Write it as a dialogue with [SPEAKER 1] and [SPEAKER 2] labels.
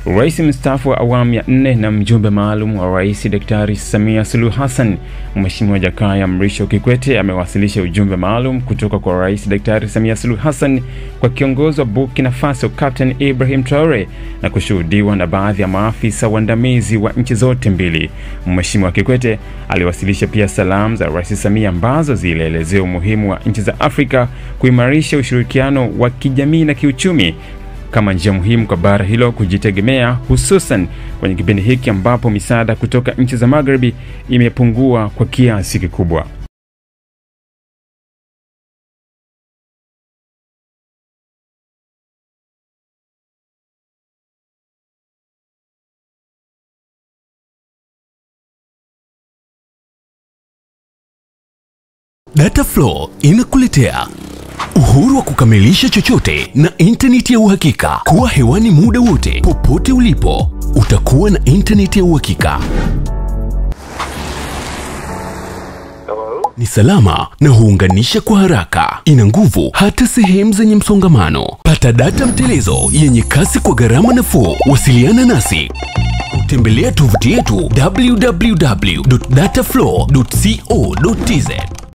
[SPEAKER 1] Rais mstaafu wa awamu ya 4 na mjumbe maalum wa Rais Daktari Samia Suluhu Hassan, Mheshimiwa Jakaya Mrisho Kikwete amewasilisha ujumbe maalum kutoka kwa Rais Daktari Samia Suluhu Hassan kwa kiongozi wa Burkina Faso Captain Ibrahim Traore na kushuhudiwa na baadhi ya maafisa waandamizi wa nchi zote mbili. Mheshimiwa Kikwete aliwasilisha pia salamu za Rais Samia ambazo zilielezea umuhimu wa nchi za Afrika kuimarisha ushirikiano wa kijamii na kiuchumi kama njia muhimu kwa bara hilo kujitegemea, hususan kwenye kipindi hiki ambapo misaada kutoka nchi za Magharibi imepungua kwa kiasi kikubwa.
[SPEAKER 2] Dataflow inakuletea uhuru wa kukamilisha chochote na internet ya uhakika. Kuwa hewani muda wote, popote ulipo, utakuwa na internet ya uhakika. Ni salama na huunganisha kwa haraka. Ina nguvu hata sehemu zenye msongamano. Pata data mtelezo yenye kasi kwa gharama nafuu. Wasiliana nasi. Tembelea tovuti yetu www.dataflow.co.tz.